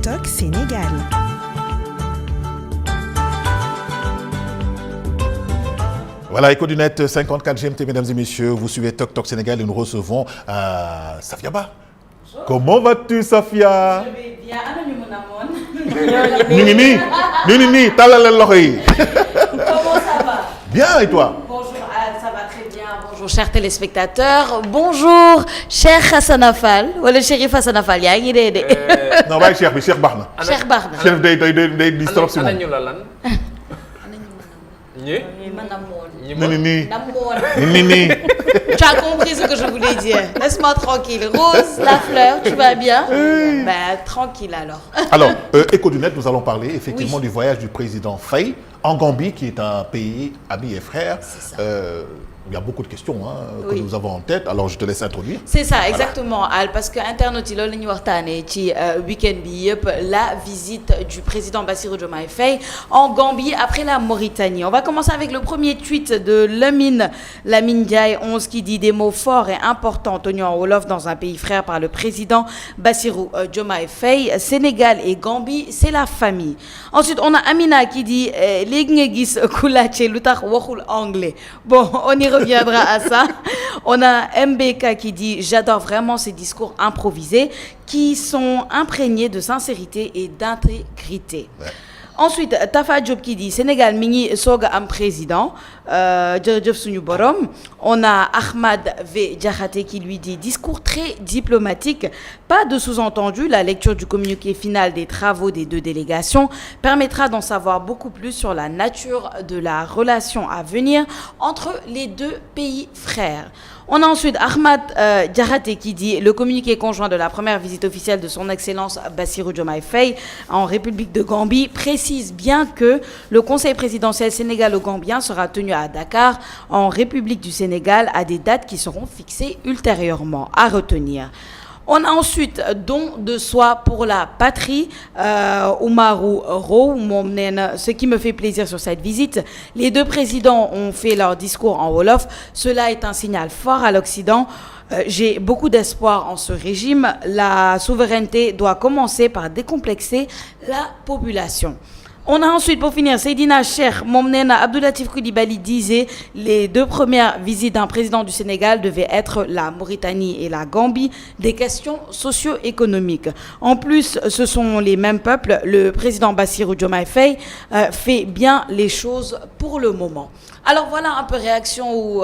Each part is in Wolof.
TikTok Sénégal. Voilà, Écho du Net, 54 GMT, mesdames et messieurs, vous suivez TikTok Sénégal et nous recevons Safia Ba. Bonjour. Comment vas-tu, Safia? Je vais bien. Comment ça va? Bien, et toi? Bonjour, ça va très bien. Bonjour, chers téléspectateurs. Bonjour, cher Hassan Afal. Ou le shérif Hassan Afal. Yaa ngi dee de. Non, waaye Cheikh baax na. Cheikh baax na. Cheikh day di trop si moom. Tu as compris ce que je voulais dire. Laisse-moi tranquille. Rose, la fleur, tu vas bien? Ben, tranquille alors. Alors, Écho du Net, nous allons parler effectivement du voyage du président Faye en Gambie, qui est un pays ami et frère. Il y a beaucoup de questions que nous avons en tête, alors je te laisse introduire. C'est ça, exactement, Al, parce que internautes yi loolu la ñuy waxtaanee ci week-end bi yëpp la visite du président Bassirou Diomaye Faye en Gambie après la Mauritanie. On va commencer avec le premier tweet de Lamine Ndiaye 11 qui dit des mots forts et importants tenus en wolof dans un pays frère par le président Bassirou Diomaye Faye. Sénégal et Gambie, c'est la famille. Ensuite, on a Amina qui dit léegi nga gis ku laajte lu tax waxul anglais. Bon, on y reviendra à ça. On a MBK qui dit j'adore vraiment ces discours improvisés qui sont imprégnés de sincérité et d'intégrité. Ouais. Ensuite, Tafa Diop qui dit Sénégal mi ngi soog a am président jërëjëf suñu borom. On a Ahmad V Diakhaté qui lui dit discours très diplomatique, pas de sous-entendu. La lecture du communiqué final des travaux des deux délégations permettra d'en savoir beaucoup plus sur la nature de la relation à venir entre les deux pays frères. On a ensuite Ahmad Diakhaté qui dit le communiqué conjoint de la première visite officielle de son Excellence Bassirou Diomaye Faye en République de Gambie précise bien que le conseil présidentiel sénégalo-gambien sera tenu à Dakar en République du Sénégal à des dates qui seront fixées ultérieurement. À retenir. On a ensuite don de soi pour la patrie, Oumarou Row, ce qui me fait plaisir sur cette visite. Les deux présidents ont fait leur discours en Wolof. Cela est un signal fort à l'Occident. J'ai beaucoup d'espoir en ce régime. La souveraineté doit commencer par décomplexer la population. On a ensuite, pour finir, Seydina Cheikh Momnena Abdoulatif Coulibaly disait les deux premières visites d'un président du Sénégal devaient être la Mauritanie et la Gambie, des questions socio-économiques. En plus, ce sont les mêmes peuples. Le président Bassirou Diomaye Faye fait bien les choses pour le moment. Alors voilà un peu réaction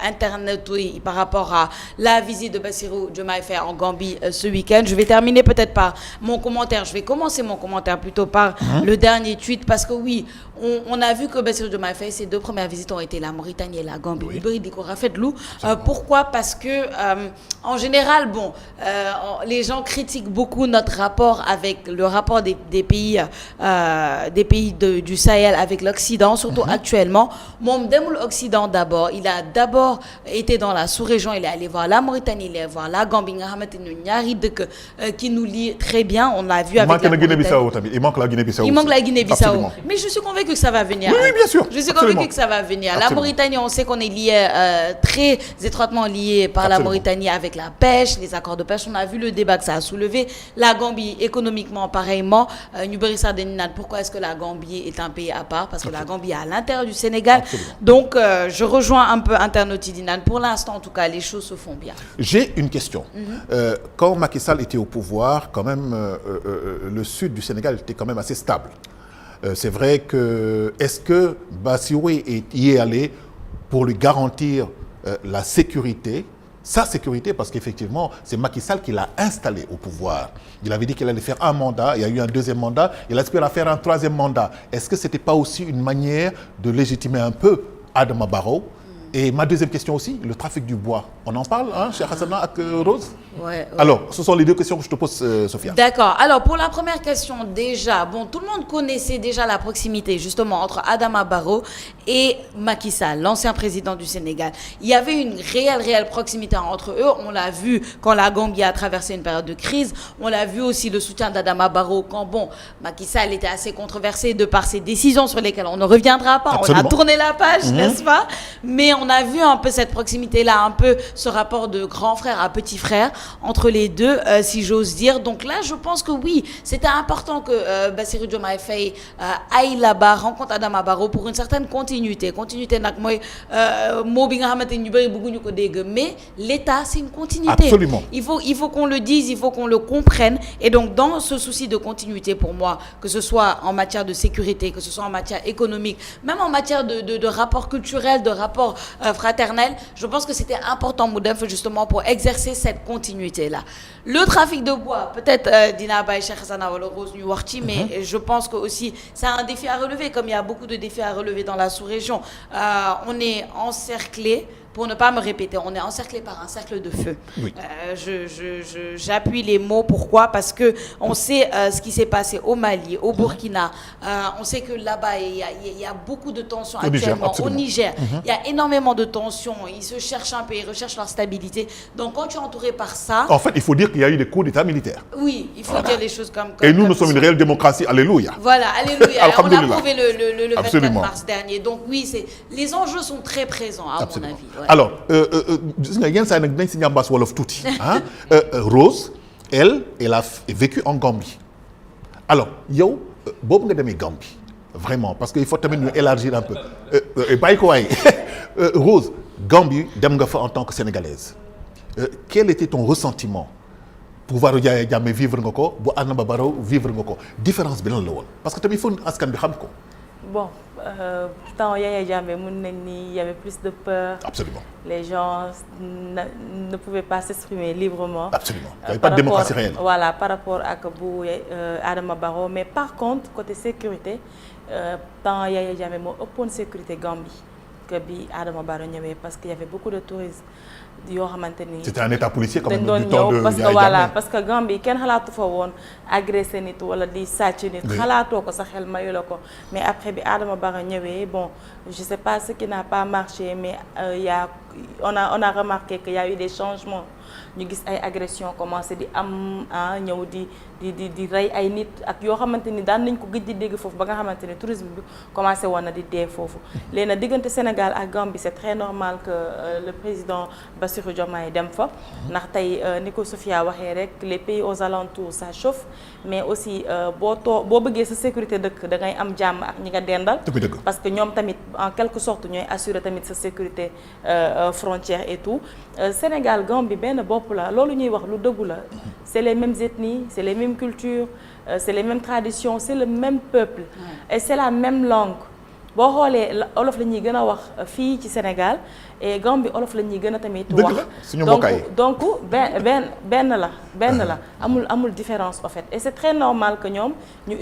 internet par rapport à la visite de Bassirou Diomaye Faye en Gambie ce week-end. Je vais terminer peut-être par mon commentaire. Je vais commencer mon commentaire plutôt par le dernier tweet parce que oui, on a vu que Bassirou Diomaye Faye, ses deux premières visites ont été la Mauritanie et la Gambie. Pourquoi? Parce que en général, les gens critiquent beaucoup notre rapport avec le rapport des pays du Sahel avec l'Occident, surtout actuellement. Moom demul Occident d'abord, il a d'abord été dans la sous-région, il est allé voir la Mauritanie, il est allé voir la Gambie, nga xamante ni ñaari dëkk qui nous lient très bien. On a vu avec la Mauritanie. Il manque la Guinée-Bissau. Il manque la Guinée-Bissau. Mais je suis convaincue que ça va venir. Oui, bien sûr. Je suis convaincue que ça va venir. Absolument. La Mauritanie, on sait qu'on est lié, très étroitement lié par la Mauritanie avec la pêche, les accords de pêche. On a vu le débat que ça a soulevé. La Gambie, économiquement, pareillement. Pourquoi est-ce que la Gambie est un pays à part? Parce que la Gambie est à l'intérieur du Sénégal. Absolument. Donc, je rejoins un peu Internautidinan. Pour l'instant, en tout cas, les choses se font bien. J'ai une question. Quand Macky Sall était au pouvoir, quand même, le sud du Sénégal était quand même assez stable. C'est vrai que, est-ce que Bassirou y est allé pour lui garantir la sécurité, sa sécurité, parce qu'effectivement, c'est Macky Sall qui l'a installé au pouvoir. Il avait dit qu'il allait faire un mandat, il y a eu un deuxième mandat, il espère faire un troisième mandat. Est-ce que ce n'était pas aussi une manière de légitimer un peu Adama Barrow? Et ma deuxième question aussi, le trafic du bois. On en parle, chez Hassana avec Rose? Ouais. Alors, ce sont les deux questions que je te pose, Sophia. D'accord. Alors, pour la première question, déjà, tout le monde connaissait déjà la proximité, justement, entre Adama Barrow et Macky Sall, l'ancien président du Sénégal. Il y avait une réelle proximité entre eux. On l'a vu quand la Gambie a traversé une période de crise. On l'a vu aussi le soutien d'Adama Barrow quand, Macky Sall était assez controversé de par ses décisions sur lesquelles on ne reviendra pas. Absolument. On a tourné la page, n'est-ce pas? Mais on a vu un peu cette proximité-là, un peu ce rapport de grand frère à petit frère entre les deux, si j'ose dire. Donc là, je pense que oui, c'était important que Bassirou Diomaye Faye aille là-bas, rencontre Adama Barrow pour une certaine continuité. Continuité, mais l'État, c'est une continuité. Absolument. Il faut qu'on le dise, il faut qu'on le comprenne. Et donc, dans ce souci de continuité, pour moi, que ce soit en matière de sécurité, que ce soit en matière économique, même en matière de rapports culturels, de rapports fraternels, je pense que c'était important, Moudef, justement, pour exercer cette continuité-là. Le trafic de bois, peut-être Dina Baye Cheikh Hassana ou Rose Nuwarti, mais je pense que aussi c'est un défi à relever, comme il y a beaucoup de défis à relever dans la sous-région. On est encerclé. Pour ne pas me répéter, on est encerclé par un cercle de feu. Oui. J'appuie les mots. Pourquoi? Parce que on sait ce qui s'est passé au Mali, au Burkina. On sait que là-bas, il y a beaucoup de tensions actuellement. Au Niger, il y a énormément de tensions. Ils se cherchent un peu, ils recherchent leur stabilité. Donc, quand tu es entouré par ça... En fait, il faut dire qu'il y a eu des coups d'État militaires. Oui, il faut dire les choses comme... Et nous sommes une réelle démocratie. Alléluia. Voilà, alléluia. On a prouvé le 24 Absolument. mars dernier. Donc, oui, les enjeux sont très présents, à mon avis. Ouais. Alors, Rose, elle a vécu en Gambie. Alors, yo, Bob nga demee Gambie, vraiment, parce qu'il faut tamit élargir un peu. Rose, Gambie, dem nga fa en tant que Sénégalaise. Quel était ton ressentiment? Pouvoir vivre nga ko, bu Adama Barrow vivre nga ko. Différence bi lan la woon? Parce que tamit il faut askan bi xam ko. Bon, tant Yaya Jammeh, il y avait plus de peur. Absolument. Les gens ne pouvaient pas s'exprimer librement. Absolument. Il n'y avait pas de démocratie réelle. Voilà, par rapport à Adama Barrow. Mais par contre, côté sécurité, tant Yaya Jammeh m'a opposé sécurité Gambie que Adama Barrow parce qu'il y avait beaucoup de touristes. C'était un état policier comme du temps de parce que voilà, parce que Gambie kenn xalaatu fa woon agressé nit wala di sàcc nit xalaatoo ko sa xel mayu la ko mais après bi Adama Barrow ñëwee bon je sais pas ce qui n'a pas marché mais on a remarqué qu'il y a eu des changements ñu gis ay agressions commencé di am ñëw di rey ay nit ak yoo xamante ni daan nañ ko gëj di dégg foofu ba nga xamante ni tourisme bi commencé woon na di dee foofu léegi nag diggante Sénégal ak Gambie c'est très normal que le président Bassirou Diomaye dem fa ndax tey ni ko Sophia waxee rek les pays aux alentours ça chauffe mais aussi boo bëggee sa sécurité dëkk da ngay am jàmm ak ñi nga dendal parce que ñoom tamit en quelque sorte ñooy assurer tamit sa sécurité frontière et tout Sénégal Gambie benn bopp la loolu ñuy wax lu dëggu la c'est les mêmes ethnies c'est les mêmes cultures c'est les mêmes traditions c'est le même peuple et c'est la même langue boo xoolee olof la ñuy gën a wax fii ci Sénégal et Gambie olof la ñuy gën a tamit wax donc benn la amul différence en fait et c'est très normal que ñoom ñu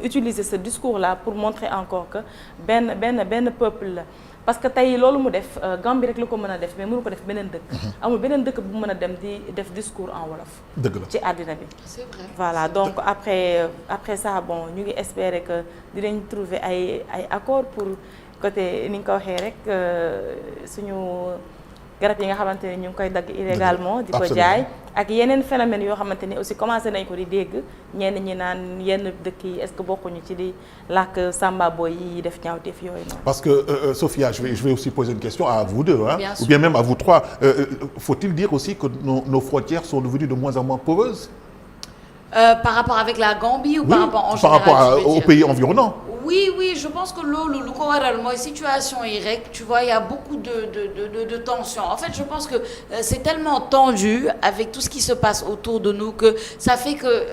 utiliser ce discours là pour montrer encore que benn peuple la parce que tey loolu mu def Gambie rek la ko mën a def mais mënu ko def beneen dëkk amul beneen dëkk bu mën a dem di def discours en wolof ci àddina bi c'est vrai voilà donc après ça bon ñu ngi espérer que dinañ trouver ay accord pour côté ni nga ko waxee rek suñu garab yi nga xamante ne ñu ngi koy dagg illégalement di ko jaay ak yeneen phénomène yoo xamante ni aussi commencé nañ ko di dégg ñenn ñi naan yenn dëkk yi est-ce que bokkuñu ci di làkk samba boy yi def ñaawteef yooyu noonu. Parce que Sophia, je vais aussi poser une question à vous deux, hein, ou bien même à vous trois. Faut-il dire aussi que nos frontières sont devenues de moins en moins poreuses? Par rapport avec la Gambie ou par rapport en général? Par rapport aux pays environnants. Oui, je pense que le la situation est tu vois, il y a beaucoup de tensions. En fait, je pense que c'est tellement tendu avec tout ce qui se passe autour de nous que ça fait que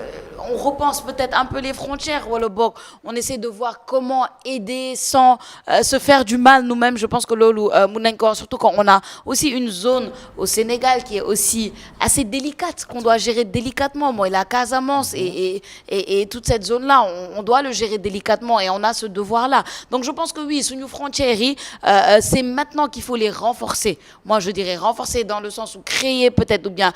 on repense peut-être un peu les frontières ou le bord. On essaie de voir comment aider sans se faire du mal nous-mêmes. Je pense que surtout quand on a aussi une zone au Sénégal qui est aussi assez délicate, qu'on doit gérer délicatement. Moi, la Casamance et toute cette zone-là, on doit le gérer délicatement et on a ce devoir-là. Donc je pense que oui, sous nos frontières, c'est maintenant qu'il faut les renforcer. Moi, je dirais renforcer dans le sens où créer peut-être ou bien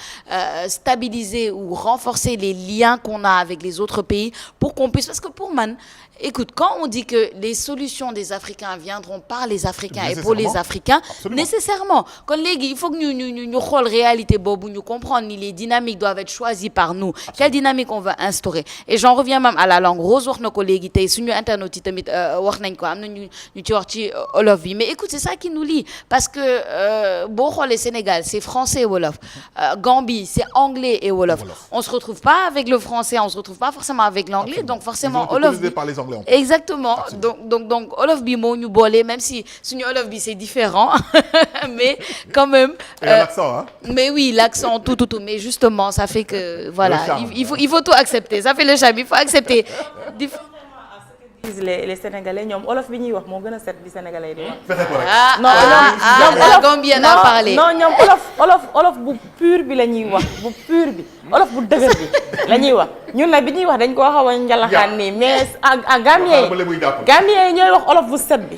stabiliser ou renforcer les liens qu'on a pas avec les autres pays pour qu'on puisse, parce que pour man, écoute, quand on dit que les solutions des Africains viendront par les Africains et pour les Africains, nécessairement, quand il faut que nous xool réalité boobu, nous comprendre ni les dynamiques doivent être choisies par nous. Absolument. Quelle dynamique on va instaurer? Et j'en reviens même à la langue. Rose wax na ko léegi tey suñu internautes yi tamit wax nañ ko am na ñu ci wax ci wolof bi, mais écoute, c'est ça qui nous lie, parce que boo xoolee Sénégal c'est français et wolof, Gambie c'est anglais et wolof. On se retrouve pas avec le français, on se retrouve pas forcément avec l'anglais, donc forcément wolof bi par les Anglais. Exactement. Donc wolof bi moo ñu boole, même si suñu wolof bi c'est différent mais quand même l'accent, hein? Mais oui, l'accent tout mais justement ça fait que voilà, il faut tout accepter, ça fait le charme, il faut accepter. Les Sénégalais ñoom olof bi ñuy wax moo gën a set bi Sénégalais di wax. La Gambienne a parlé. Non ñoom olof bu pur bi la ñuy wax, bu pur bi olof bu dëgër bi la ñuy wax. ñun nag bi ñuy wax dañ koo xaw a njalaxaan nii, mais à Gambien yi ñooy wax olof bu set bi.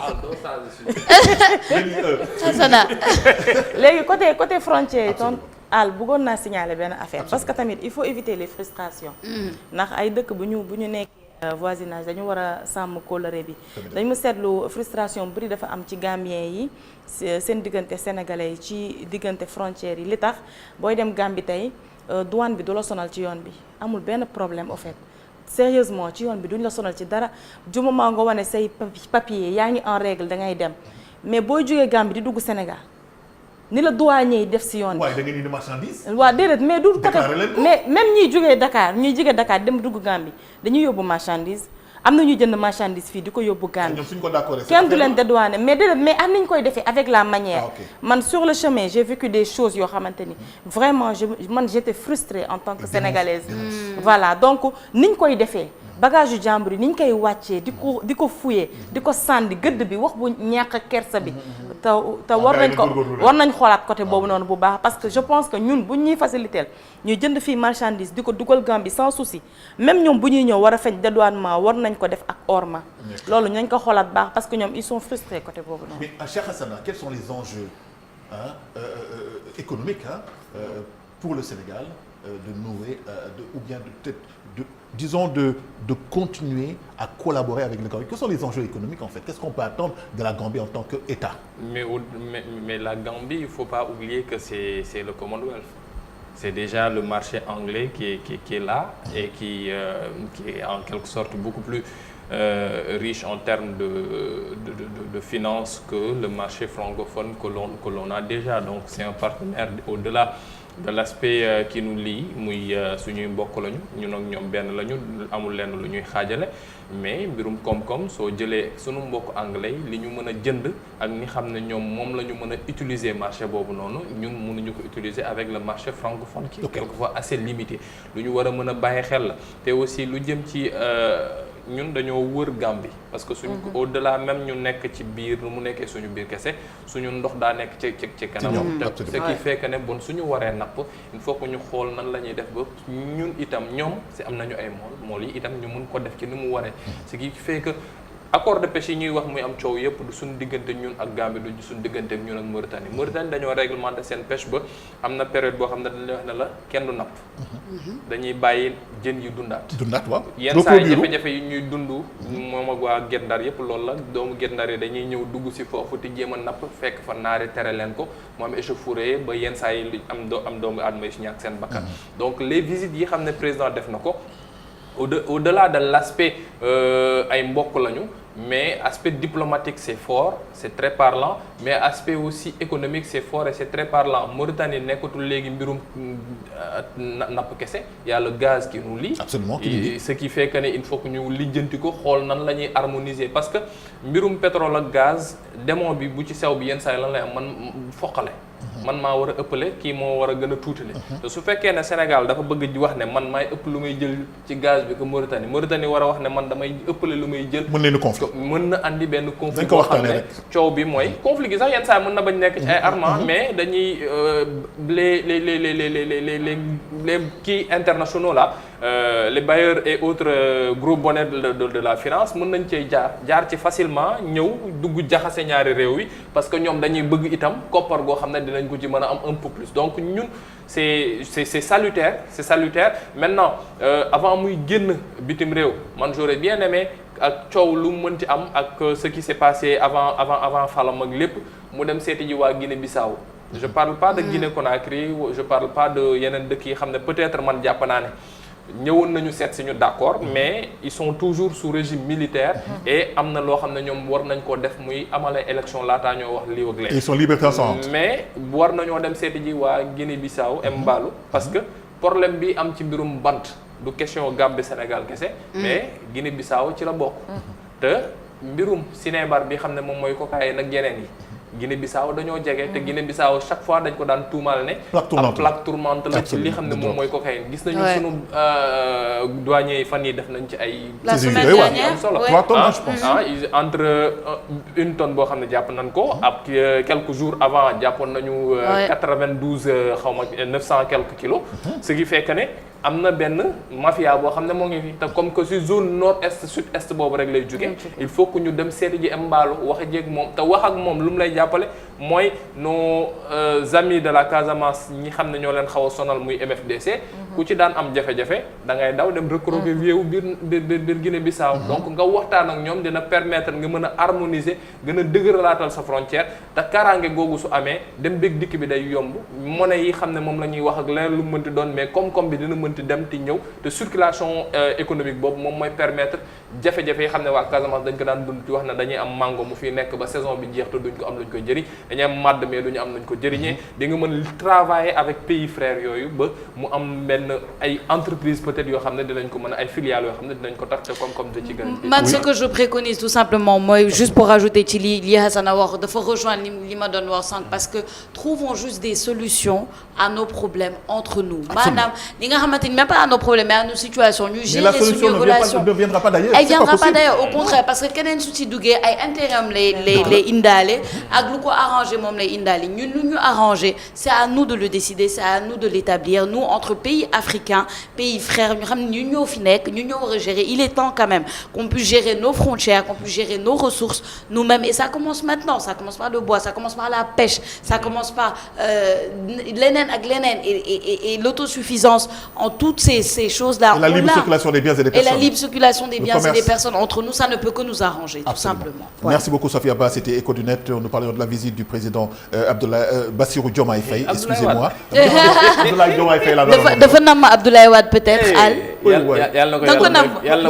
Léegi côté frontière yi ton al bëggoon naa signaler benn affaire, parce que tamit il faut éviter les frustrations. Ndax ay dëkk bu ñu nekk voisinage dañu war a sàmm kóllëre bi. dañu seetlu frustration bu bari dafa am ci Gambien yi seen diggante sénégalais yi ci diggante frontières yi. Li tax booy dem Gambie tey douane bi du la sonal ci yoon bi, amul benn problème au fait. Sérieusement ci yoon bi duñ la sonal ci dara, du moment nga wane say papier yaa ngi en règle da ngay dem. Mais booy jógee Gambie di dugg Sénégal ni la douanier yi def si yoon bi. waaye da ngeen indi marchandise. waaw déedéet, mais du côté mais même ñiy jógee Dakar dem dugg Gambie dañuy yóbbu marchandise. Am na ñuy jënd marchandise fii di ko yóbbu Gambie. ñoom suñ ko d'accord kenn du leen dédouaner, mais déedéet, mais am nañu koy defee avec la manière. Man sur le chemin j'ai vécu des choses yoo xamante ni vraiment j'étais frustrée en tant que sénégalaise. Voilà, donc niñ koy defee. Bagage yu jàmbur yi ni ñu koy wàccee di ko fouiller di ko sànni gëdd bi wax bu ñàkk kersa bi te war nañ xoolaat côté boobu noonu bu baax, parce que je pense que ñun bu ñuy faciliter ñuy jënd fii marchandise di ko dugal Gambie sans souci, même ñoom bu ñuy ñëw war a feñ dédouanement war nañ ko def ak orma. Loolu nañ ko xoolaat baax, parce que ñoom ils sont frustrés côté boobu noonu. Mais Cheikh Hassana, quels sont les enjeux économiques pour le Sénégal de nouer ou bien de continuer à collaborer avec le Gambie? Quels sont les enjeux économiques en fait? Qu'est-ce qu'on peut attendre de la Gambie en tant qu'État? Mais la Gambie, il ne faut pas oublier que c'est le Commonwealth. C'est déjà le marché anglais qui est là et qui est en quelque sorte beaucoup plus riche en termes de finances que le marché francophone que l'on a déjà. Donc c'est un partenaire au-delà de l'aspect qui nous lie, muy suñuy mbokk lañu ñun ak ñoom benn lañu, amul lenn lu ñuy xaajale, mais mbirum koom-koom soo jëlee suñu mbokk anglais li ñu mën a jënd ak ñi xam ne ñoom moom la ñu mën a utiliser marché boobu noonu, ñun mënuñu ko utiliser avec le marché francophone qui est quelquefois assez limité. Lu ñu war a mën a bàyyi xel la te aussi lu jëm ci ñun dañoo wër Gambie parce que suñu au-delà même ñu nekk ci biir mu nekkee suñu biir kese suñu ndox daa nekk ci kanam, ce qui fait que ne bon suñu waree napp il faut que ñu xool nan la ñuy def ba ñun itam ñoom si am nañu ay mool yi itam ñu mun ko def ci ni mu waree, ce qui fait que accord de pêche yi ñuy wax muy am coow yëpp du suñu diggante ñun ak Gambie du suñu diggante ak ñun ak Mauritanie dañoo réglementé seen pêche ba am na période boo xam ne dañuy wax ne la kenn du napp, dañuy bàyyi jën yi dundaat waaw yenn saa yi jafe-jafe yi ñuy dund moom ak waa Guet Ndar yëpp loolu la, doomu Guet Ndar yi dañuy ñëw dugg si foofu te jéem a napp fekk fa naari tere leen ko mu am échauffourée ba yenn saa yi am doomu aadama yi si ñàkk seen bakkan. Donc les visites yi xam ne président def na ko au-delà de l'aspect ay mbokk lañu, mais aspect diplomatique c'est fort, c'est très parlant, mais aspect aussi économique c'est fort et c'est très parlant. Mauritanie nekkatul léegi mbirum napp kese, y a le gaz qui nous lie. Absolument, ce qui fait que ne il faut que ñu lijjanti ko xool nan la ñuy harmoniser, parce que mbirum pétrole ak gaz démon bi bu ci sew bi yenn saa yi lan lay am man foqale. Man maa war a ëppale kii moo war a gën a tuutale. te su fekkee ne Sénégal dafa bëgg di wax ne man maay ëpp lu may jël ci gaz bi que Mauritanie war a wax ne man damay ëppale lu may jël. mën na andi benn conflit boo xam ne coow bi mooy conflit gi sax yenn saa mën na bañ nekk ci ay armement, mais dañuy les kii internationaux là, les bailleurs et autres gros bonnets de la finance mën nañ cee jaar ci facilement ñëw dugg jaxase ñaari réew yi, parce que ñoom dañuy bëgg itam koppar goo xam ne dinañ ko ci mën a am un peu plus donc ñun c'est salutaire maintenant avant muy génn bitim réew man j'aurais bien aimé ak coow lu mu mën ci am ak ce qui s'est passé avant falam ak lépp mu dem seeti ji waa Guinée-Bissau je parle pas de Guinée-Conakry je parle pas de yeneen dëkk yi xam ne peut-être man jàpp naa ne ñëwoon nañu seet si ñu d'accord mais ils sont toujours sous régime militaire et am na loo xam ne ñoom war nañ koo def muy amale élection laataa ñoo wax lii ak léegi. Ils sont liberté ensemble. mais war nañoo dem seeti ji waa Guinée-Bissau Mbalo parce que problème bi am ci mbirum bant du question Gambie Sénégal kese. mais Guinée-Bissau ci la bokk. te mbirum sinébar bi xam ne moom mooy cocaïne ak yeneen yi. Guinée-Bissau dañoo jege te Guinée-Bissau chaque fois dañ ko daan tuumaal ne plaque tourmente la ci li xam ne moom mooy cocaïne gis nañu sunu douaniers yi fan yi def nañ ci ay am solo 3 tonnes je pense entre une tonne boo xam ne jàpp nañ ko ab quelques jours avant jàppoon nañu 92 xaw ma 900 quelques kilos ce qui fait que ne am na benn mafia boo xam ne moo ngi fi te comme que si zone nord-est sud-est boobu rek lay jóge il faut que ñu dem seeti ji Mbalo wax a jéeg moom te wax ak moom lu mu lay jàppale mooy nos amis de la Casamance ñi xam ne ñoo leen xaw a sonal muy MFDC ku ci daan am jafe-jafe da ngay daw dem recroquer wiewu biir Guinée-Bissau donc nga waxtaan ak ñoom dina permettre nga mën a harmoniser gën a dëgëralaatal sa frontière te kaaraange googu su amee dem bëgg dikk bi day yomb monnaie yi xam ne moom la ñuy wax ak leneen lu mu mënti doon mais koom-koom bi dina mënti dem ti ñëw te circulation économique boobu moom mooy permettre jafe-jafe yi xam ne waa Casamance dañ ko daan dund ci wax ne dañuy am mango mu fi nekk ba saison bi jeex te duñ ko am luñ ko jëriñ dañuy am madd mais duñu am luñ ko jëriñee di nga mën travailler avec pays frères yooyu ba mu am benn ay entreprises peut-être yoo xam ne dinañ ko mën a ay filiales yoo xam ne dinañ ko tax te comme da ci gën a man ce que je préconise tout simplement mooy juste pour ajouter ci li Hassan a wax dafa rejoindre li ma doon wax sànq parce que trouvons juste des solutions à nos problèmes entre nous maanaam li nga xamante ni même pas à nos problèmes mais à nos situations ñu gérer suñu relation ne viendra pas d'ailleurs. Elle viendra pas d'ailleurs au contraire parce que keneen su ci duggee ay intérêt am lay indaale ak lu ko arrangé moom lay indaale ñun lu ñu arrangé c'est à nous de le décider c'est à nous de l'établir nous entre pays africains pays frères ñu xam ne ñu ñoo fi nekk ñu ñoo war a gérer il est temps quand même qu'on puisse gérer nos frontières qu'on puisse gérer nos ressources nous-mêmes et ça commence maintenant ça commence par le bois ça commence par la pêche ça commence par leneen ak leneen et l'autosuffisance en toutes ces choses-là. Et la libre circulation des biens et des personnes. Et la libre circulation des biens et des personnes entre nous, ça ne peut que nous arranger, tout simplement. Ouais. Merci beaucoup Sophia Ba, c'était Ecodunet. Nous parlions de la visite du président Bassirou Diomaye Faye. Excusez-moi. Abdoulaye Diomaye Faye la dafa nam Abdoulaye Wade peut-être Al. yàlla na ko yàlla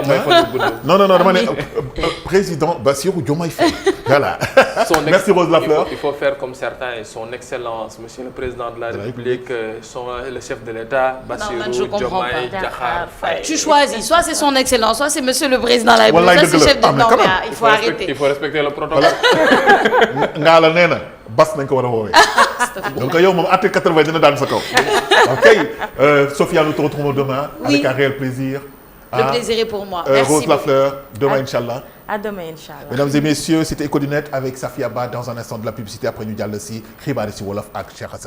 may fan bu gudd. Non dama ne président Bassirou Diomaye Faye. Voilà. Merci Rose Lafleur. Il faut faire comme certains et son excellence monsieur le président de la République le chef de l'État Bassirou Diomaye Diakhar Faye. Tu choisis soit c'est son excellence soit c'est monsieur le président de la République soit c'est chef de l'État. Il faut arrêter. Il faut respecter le protocole. ngaa la nee na bas nañ ko war a woowee. donc yow moom article 80 dina daan sa kaw. ok Sophia nous te retrouvons demain. Avec un réel plaisir. Le plaisir est pour moi. Merci Rose Lafleur demain inchallah. À demain inchallah. Mesdames et messieurs, c'était Ecodunet avec Safia Ba dans un instant de la publicité après ñu jàll si xibaar yi si wolof ak Cheikh Hassan.